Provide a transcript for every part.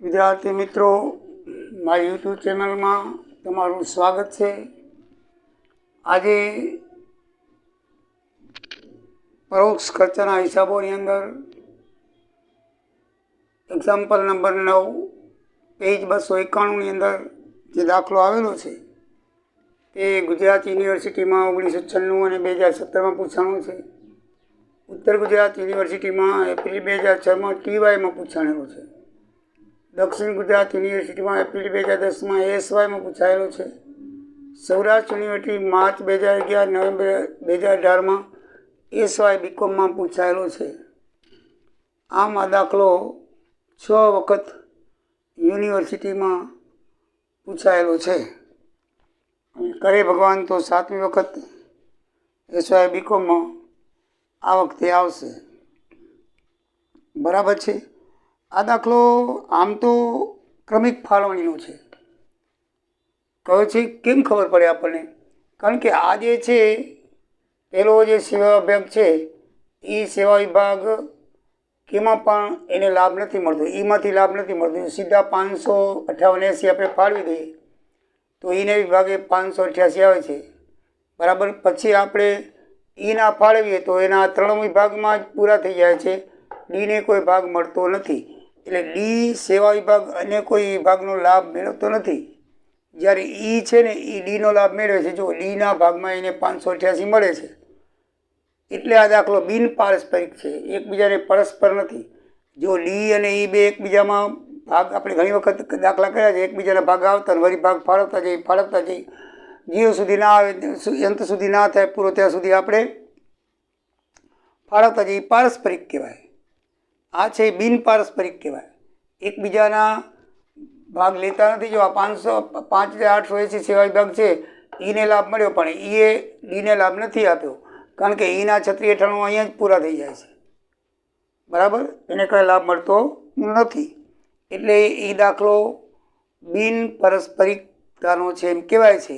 વિદ્યાર્થી મિત્રો, મારી યુટ્યુબ ચેનલમાં તમારું સ્વાગત છે। આજે પરોક્ષ ખર્ચના હિસાબોની અંદર એક્ઝામ્પલ નંબર 9 પેજ 291ની અંદર જે દાખલો આવેલો છે તે ગુજરાત યુનિવર્સિટીમાં 1996 અને 2017માં પૂછાણો છે। ઉત્તર ગુજરાત યુનિવર્સિટીમાં એપ્રિલ 2006માં TYમાં પૂછાણેલો છે। દક્ષિણ ગુજરાત યુનિવર્સિટીમાં એપ્રિલ 2010માં ASYમાં પૂછાયેલો છે। સૌરાષ્ટ્ર યુનિવર્સિટી માર્ચ 2011 નવેમ્બર 2018માં SY BCOMમાં પૂછાયેલો છે। આમ આ દાખલો 6 વખત યુનિવર્સિટીમાં પૂછાયેલો છે અને કરે ભગવાન તો 7મી વખત SY BCOMમાં આ વખતે આવશે। બરાબર છે। આ દાખલો આમ તો ક્રમિક ફાળવણીનો છે। કહે છે કેમ ખબર પડે આપણને? કારણ કે આ જે છે પહેલો જે સેવા વિભાગ છે એ સેવા વિભાગ કેમાં પણ એને લાભ નથી મળતો, ઈમાંથી લાભ નથી મળતો। સીધા 558.80 આપણે ફાળવી દઈએ તો ઈને વિભાગે 588 આવે છે, બરાબર। પછી આપણે ઈના ફાળવીએ તો એના 3 વિભાગમાં જ પૂરા થઈ જાય છે, ડીને કોઈ ભાગ મળતો નથી। એટલે ડી સેવા વિભાગ અન્ય કોઈ વિભાગનો લાભ મેળવતો નથી, જ્યારે ઈ છે ને એ ડીનો લાભ મેળવે છે। જો ડીના ભાગમાં એને 588 મળે છે એટલે આ દાખલો બિન પારસ્પરિક છે, એકબીજાને પરસ્પર નથી। જો ડી અને ઈ બે એકબીજામાં ભાગ આપણે ઘણી વખત દાખલા કર્યા છે, એકબીજાના ભાગ આવતા વળી ભાગ ફાળવતા જઈ જીરો સુધી ના આવે, અંત સુધી ના થાય પૂરો ત્યાં સુધી આપણે ફાળવતા જઈએ, પારસ્પરિક કહેવાય। આ છે બિન પારસ્પરિક કહેવાય, એકબીજાના ભાગ લેતા નથી। જો આ 5880 સેવા વિભાગ છે, ઈને લાભ મળ્યો પણ ઈએ ડીને લાભ નથી આપ્યો, કારણ કે ઈના 3698 અહીંયા જ પૂરા થઈ જાય છે, બરાબર, એને કંઈ લાભ મળતો નથી। એટલે એ દાખલો બિન પારસ્પરિકતાનો છે એમ કહેવાય છે।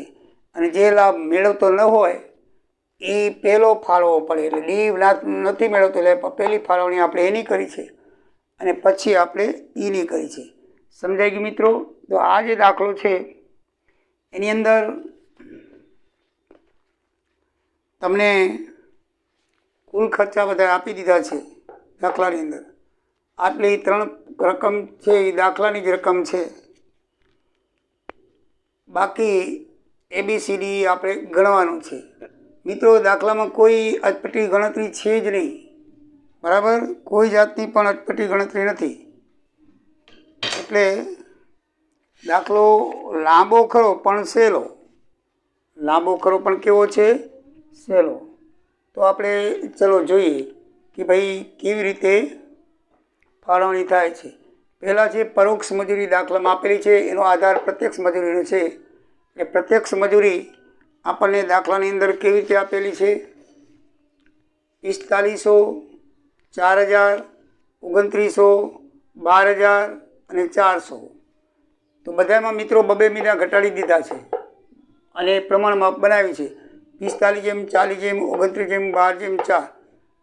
અને જે લાભ મેળવતો ન હોય એ પહેલો ફાળવવો પડે, એટલે ડી નથી મેળવતો એટલે પહેલી ફાળવણી આપણે એની કરી છે અને પછી આપણે ઈની કરી છે। સમજાઈ ગયું મિત્રો? તો આ જે દાખલો છે એની અંદર તમને કુલ ખર્ચા બધા આપી દીધા છે દાખલાની અંદર। આટલી 3 રકમ છે એ દાખલાની જ રકમ છે, બાકી ABCD આપણે ગણવાનું છે। મિત્રો દાખલામાં કોઈ અટપટી ગણતરી છે જ નહીં, બરાબર, કોઈ જાતની પણ અટપટી ગણતરી નથી। એટલે દાખલો લાંબો ખરો પણ સહેલો, લાંબો ખરો પણ કેવો છે? સહેલો। તો આપણે ચલો જોઈએ કે ભાઈ કેવી રીતે ફાળવણી થાય છે। પહેલાં છે પરોક્ષ મજૂરી દાખલામાં આપેલી છે, એનો આધાર પ્રત્યક્ષ મજૂરીનો છે। એ પ્રત્યક્ષ મજૂરી આપણને દાખલાની અંદર કેવી રીતે આપેલી છે? 4500, 4000, 2900, 12000 અને 400। તો બધામાં મિત્રો 2 મીના ઘટાડી દીધા છે અને પ્રમાણમાં બનાવી છે। 45 જેમ 40 જેમ 29 જેમ 12 જેમ 4,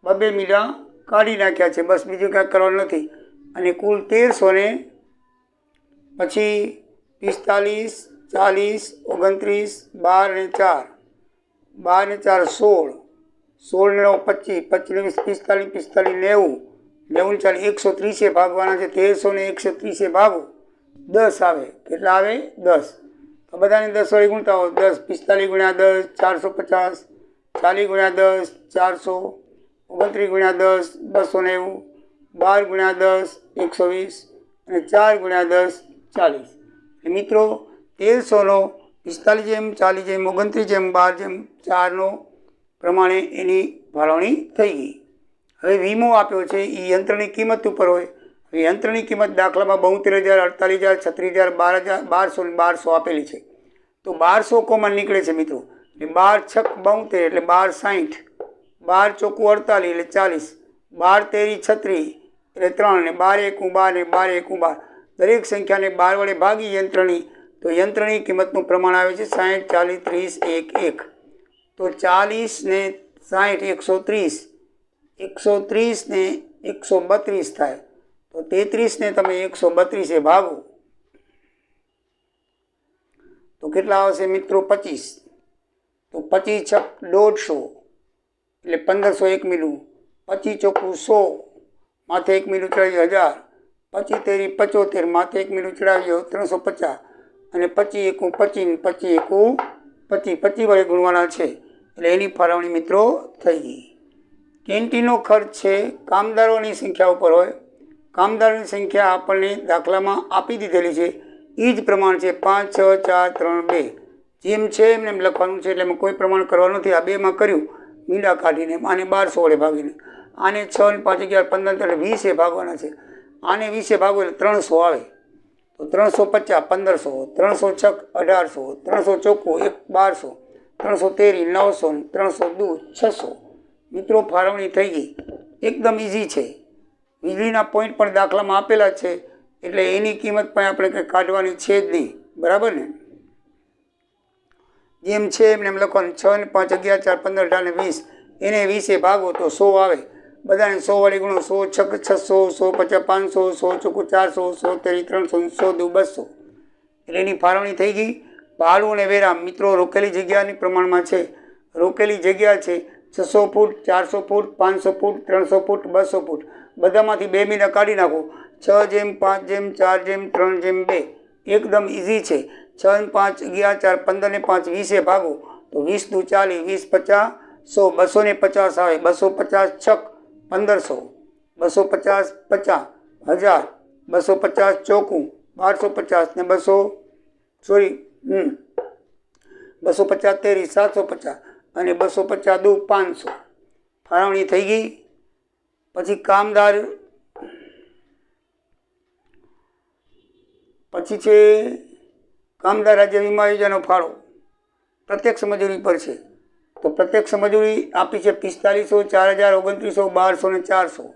2 મીના કાઢી નાખ્યા છે, બસ બીજું કાંઈ કરવાનું નથી। અને કુલ 1300 ને પછી 45, 40, 29, 12 ને 4, 12 ને 4 16, 16 ને 9 25, 25 ને 20 45, 45 90, 90 ને 40 130 ભાગવાના છે। 1300 ને 130 ભાગો 10 આવે, કેટલા આવે? 10। તો બધાને 10 વડે ગુણતા હોય, 10 45 ગુણ્યા 10 450, 40 ગુણ્યા 10 400, 29 ગુણ્યા 10 290, 12 ગુણ્યા 10 120 અને 4 ગુણ્યા 10 40। મિત્રો 1300નો 45 જેમ 40 જેમ 29 જેમ 12 જેમ 4નો પ્રમાણે એની ફાળવણી થઈ ગઈ। હવે વીમો આપ્યો છે એ યંત્રની કિંમત ઉપર હોય। હવે યંત્રની કિંમત દાખલામાં 72000, 48000, 36000, 12000, 1200 ને 1200 આપેલી છે। તો 1200 કોમન નીકળે છે મિત્રો, એટલે 12 છક 72 એટલે 12 60, 12 ચોખ્ખું 48 એટલે 40, 12 તેરી 36 એટલે 3 ને 12 એકું 12 ને 12 એકું 12, દરેક સંખ્યાને 12 વડે ભાગી યંત્રની, તો યંત્રની કિંમતનું પ્રમાણ આવે છે 60, 40, 30, 1, 1। તો 40 ને 60 130, 130 ને 132 થાય, તો 33 ને તમે 132 ભાગો તો કેટલા આવશે મિત્રો? 25. તો 25 છક 150 એટલે 1501 મિલું. 25 ચોખ્ખું 100, માથે 1 મિલું ચડાવ્યું 1000. 25 તેરી 75, માથે 1 મિલું ચડાવ્યો 350. અને 25 એકું 25, 25 એકું 25, 25 વડે ગુણવાના છે એટલે એની ફાળવણી મિત્રો થઈ ગઈ. કેન્ટીનનો ખર્ચ છે કામદારોની સંખ્યા ઉપર હોય. કામદારોની સંખ્યા આપણને દાખલામાં આપી દીધેલી છે, એ જ પ્રમાણ છે 5, 6, 4, 3, 2. જેમ છે એમને એમ લખવાનું છે એટલે એમાં કોઈ પ્રમાણ કરવાનું નથી. આ બેમાં કર્યું મીંડા કાઢીને, આને 1200 વડે ભાગીને. આને 6 ને 5, 11, 15 એટલે 20 ભાગવાના છે. આને 20 ભાગો એટલે 300 આવે. તો 350, 1500, 300 છક 1800, 300 ચોખ્ખું 1200, 300 તેરી 900, 300 દૂ 600. મિત્રો ફાળવણી થઈ ગઈ. એકદમ ઇઝી છે. વીજળીના પોઈન્ટ પણ દાખલામાં આપેલા છે એટલે એની કિંમત પણ આપણે કંઈ કાઢવાની છે જ નહીં. બરાબર ને? જેમ છે એમને એમ લખવાનું. 6 ને 5, 11, 4, 15, 18 ને 20. એને 20 ભાગો તો 100 આવે. બધાને 100 વડે ગુણો. 100 છક 600, 100 50, 500, 100 ચોખ્ખું 400, 100 તેરી 300, 100 દૂ 200. એટલે એની ફાળવણી થઈ ગઈ. ભાડું અને વેરા મિત્રો રોકેલી જગ્યાની પ્રમાણમાં છે. રોકેલી જગ્યા છે 600 ફૂટ, 400 ફૂટ, 500 ફૂટ, 300 ફૂટ, 200 ફૂટ. બધામાંથી 2 મીંડા કાઢી નાખો. 6:5:4:3:2. એકદમ ઇઝી છે. 6 ને 5, 11, 4, 15 ને 5, 20 ભાગો તો 20 દૂ 40, 20 50, 100, 250 આવે. 250 છક 1500, 250 50, 1000, 250 ચોખ્ખું 1250 ને 250 તેરી 750 અને 250 દૂ 500. ફાળવણી થઈ ગઈ. પછી છે કામદાર રાજ્ય વીમા યોજનાનો ફાળો પ્રત્યક્ષ મજૂરી પર છે. તો પ્રત્યક્ષ મજૂરી આપી છે 4500, 4000, 2900, 1200 ને 400.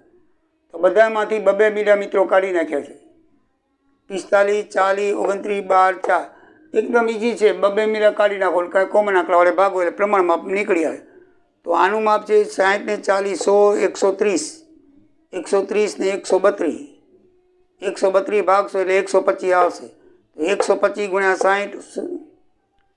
તો બધામાંથી 2 મીંડા મિત્રો કાઢી નાખ્યા છે. 45, 40, 29, 12, 4. એકદમ ઇઝી છે. 2 મીંડા કાઢી નાખો, કાંઈ કોમન આંકડા વડે ભાગો એટલે પ્રમાણ માપ નીકળી આવે. તો આનું માપ છે 60 ને 40, 100, 130, 130 ને 132. 132 ભાગશો એટલે 125 આવશે. તો 125 ગુણ્યા 60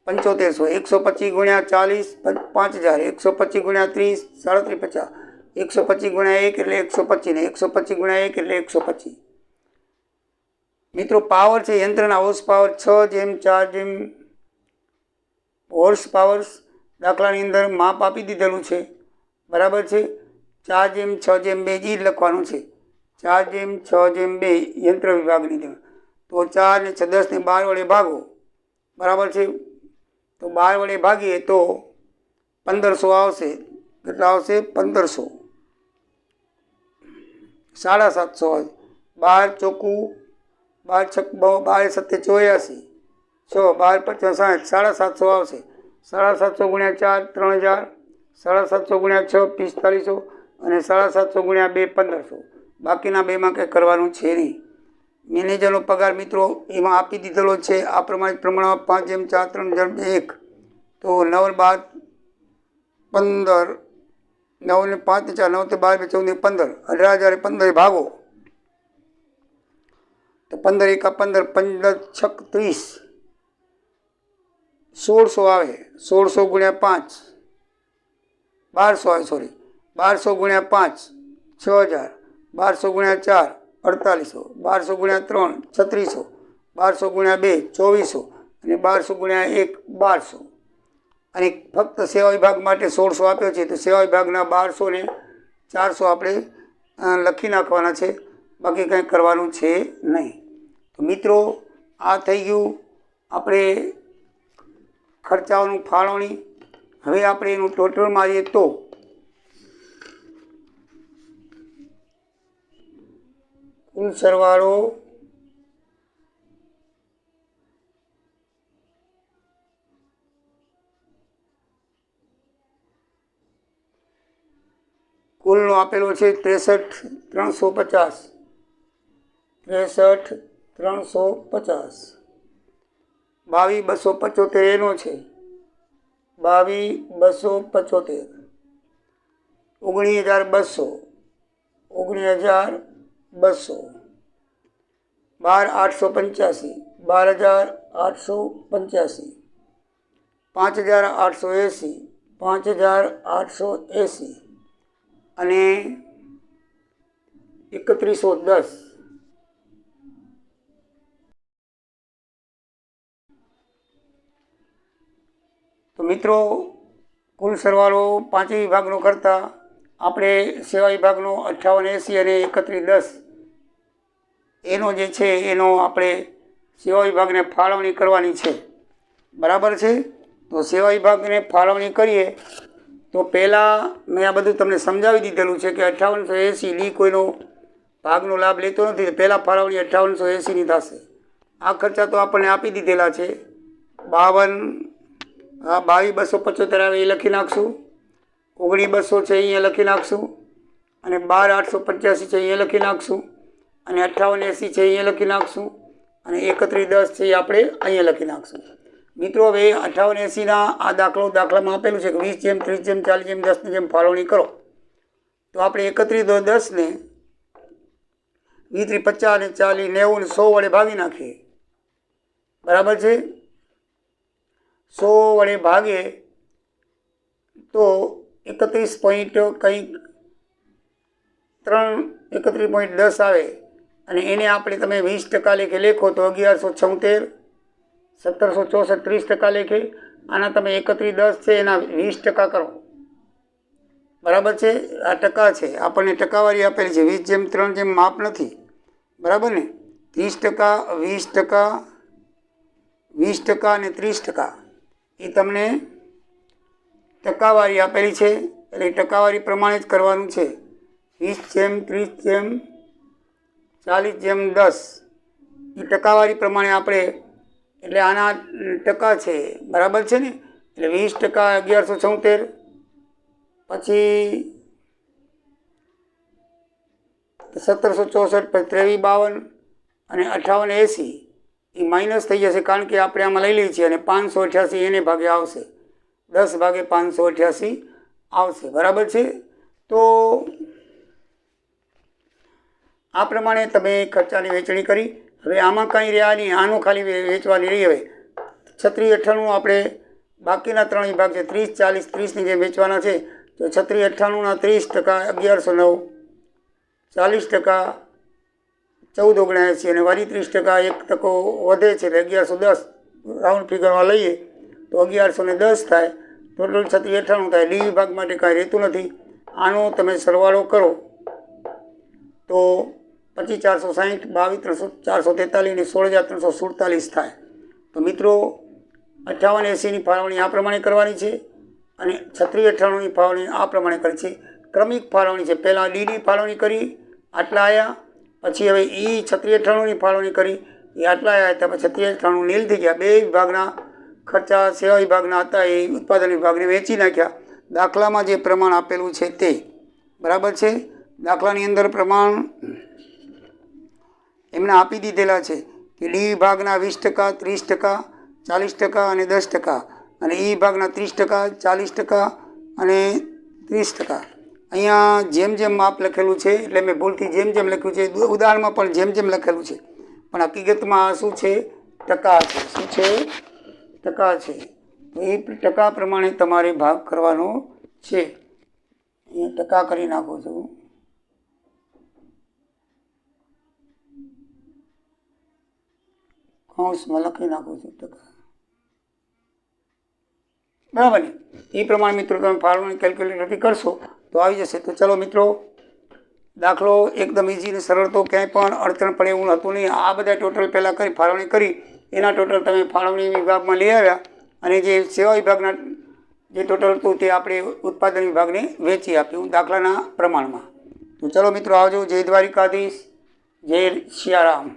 7500, 125 ગુણ્યા 40 5000, 125 ગુણ્યા 30 3750, 125 ગુણ્યા 1 એટલે 125 ને 125 ગુણ્યા 1 એટલે 125. મિત્રો પાવર છે યંત્રના હોર્સ પાવર 6:4 હોર્સ પાવર. દાખલાની અંદર માપ આપી દીધેલું છે. બરાબર છે? 4:6:2 જ લખવાનું છે. 4:6:2 યંત્ર વિભાગની અંદર. તો 4 ને 6, 10 ને 12 વડે ભાગો. બરાબર છે? તો 12 વડે ભાગીએ તો 1500 આવશે. કેટલા આવશે? 1500. 750 આવે. 12 ચોખ્ખું 12 છક 12 7 84, 6 12 50 60, 750 આવશે. 750 ગુણ્યા 4 3000, 750 ગુણ્યા 6 4500 અને 750 ગુણ્યા 2 1500. બાકીના બેમાં કંઈ કરવાનું છે નહીં. મેનેજરનો પગાર મિત્રો એમાં આપી દીધેલો છે આ પ્રમાણમાં 5:4:3:1. તો 9 12 15, 9 ને 5 ને 4, 9 ને 12 14 ને 15, 18,015 ભાગો તો 15 એકા 15, 15 છક 30, 1600 આવે. 1600 ગુણ્યા 5 1200 આવે. 1200 ગુણ્યા 5 6000, 1200 ગુણ્યા 4 4800, 1200 ગુણ્યા 3 3600, 1200 ગુણ્યા 2 2400 અને 1200 ગુણ્યા 1 1200. અને ફક્ત સેવા વિભાગ માટે 1600 આપ્યો છે. તો સેવા વિભાગના 1200 ને 400 આપણે લખી નાખવાના છે. બાકી કંઈ કરવાનું છે નહીં. તો મિત્રો આ થઈ ગયું આપણે ખર્ચાઓનું ફાળવણી. હવે આપણે એનું ટોટલ મારીએ તો કુલ સરવાળો કુલનો આપેલો છે 63,350. 63,350. 22,275 એનો છે. 22,275. 19,200. 19,200. 12,885, 12,885, 5,880, 5,880 અને 3,110. તો મિત્રો કુલ સરવાળો પાંચેય વિભાગનો કરતાં આપણે સેવા વિભાગનો 5880 અને 3110 એનો જે છે એનો આપણે સેવા વિભાગને ફાળવણી કરવાની છે. બરાબર છે. તો સેવા વિભાગને ફાળવણી કરીએ તો પહેલાં મેં આ બધું તમને સમજાવી દીધેલું છે કે 5880 ડી કોઈનો ભાગનો લાભ લેતો નથી. પહેલાં ફાળવણી 5880ની થશે. આ ખર્ચા તો આપણને આપી દીધેલા છે. 22,275 આવે એ લખી નાખશું. 19,200 છે અહીંયા લખી નાખશું. અને 12,885 છે અહીંયા લખી નાખશું. અને 5880 છે અહીંયા લખી નાખશું. અને 3110 છે એ આપણે અહીંયા લખી નાખશું. મિત્રો હવે 5880ના આ દાખલામાં આપેલું છે કે 20/30/40/10 ફાળવણી કરો. તો આપણે 3110 ને 20, 50 ને 40, 90 ને 100 વડે ભાગી નાખીએ. બરાબર છે. 100 વડે ભાગે તો 31 પોઈન્ટ કંઈક 31.10 આવે. અને એને આપણે તમે 20% લેખે લેખો તો 1176, 1764 30% લેખે. આના તમે 3110 છે એના 20% કરો. બરાબર છે. આ ટકા છે, આપણને ટકાવારી આપેલી છે. 20/3 માપ નથી. બરાબર ને. 30%, 20%, 20% અને 30% એ તમને ટકાવારી આપેલી છે. એટલે ટકાવારી પ્રમાણે જ કરવાનું છે. 20/30/40/10 એ ટકાવારી પ્રમાણે આપણે, એટલે આના ટકા છે. બરાબર છે ને. એટલે 20% 1176, પછી 1764, પછી 2352 અને 5880 એ માઇનસ થઈ જશે, કારણ કે આપણે આમાં લઈ લઈએ છીએ. અને 588 એને ભાગે આવશે. 10/588 આવશે. બરાબર છે. તો આ પ્રમાણે તમે ખર્ચાની વહેંચણી કરી. હવે આમાં કાંઈ રહ્યા નહીં, આનું ખાલી વેચવાની રહી. હવે 3698 આપણે બાકીના 3 વિભાગ છે 30, 40, 30ની જે વેચવાના છે. તો 3698ના 30% 1109, 40% 1479 અને વળી 30% 1% વધે છે એટલે 1110 રાઉન્ડ ફિગરમાં લઈએ તો 1110 થાય. ટોટલ 3698 થાય. ડી વિભાગ માટે કાંઈ રહેતું નથી. આનો તમે સરવાળો કરો તો 25,460, 22,443 અને 16,347 થાય. તો મિત્રો 5880ની ફાળવણી આ પ્રમાણે કરવાની છે અને 3698ની ફાળવણી આ પ્રમાણે કરી છે. ક્રમિક ફાળવણી છે. પહેલાં ડીની ફાળવણી કરી, આટલા આવ્યા. પછી હવે 3698ની ફાળવણી કરી, એ આટલા આવ્યા હતા. પછી 3698 નીલ થઈ ગયા. બે વિભાગના ખર્ચા સેવા વિભાગના હતા એ ઉત્પાદન વિભાગને વેચી નાખ્યા. દાખલામાં જે પ્રમાણ આપેલું છે તે. બરાબર છે. દાખલાની અંદર પ્રમાણ એમને આપી દીધેલા છે કે ડી વિભાગના 20%, 30%, 40% અને 10%, અને ઈ વિભાગના 30%, 40% અને 30%. અહીંયા જેમ માપ લખેલું છે એટલે મેં ભૂલથી જેમ લખ્યું છે. ઉદાહરણમાં પણ જેમ લખેલું છે, પણ હકીકતમાં શું છે? ટકા છે. શું છે? ટકા છે. તો એ ટકા પ્રમાણે તમારે ભાગ કરવાનો છે. અહીંયા ટકા કરી નાખું છું. કૌંસમાં લખી નાખું છું ટકા. બરાબર ને. એ પ્રમાણે મિત્રો તમે ફાળવણી કેલ્ક્યુલેટરથી કરશો તો આવી જશે. તો ચલો મિત્રો, દાખલો એકદમ ઇઝી ને સરળ, તો ક્યાંય પણ અડચણ પડે એવું હતું નહીં. આ બધા ટોટલ પહેલાં કરી ફાળવણી કરી એના ટોટલ તમે ફાળવણી વિભાગમાં લઈ આવ્યા અને જે સેવા વિભાગના જે ટોટલ હતું તે આપણે ઉત્પાદન વિભાગને વેચી આપ્યું દાખલાના પ્રમાણમાં. તો ચલો મિત્રો આવજો. જય દ્વારિકાધીશ, જય સિયારામ.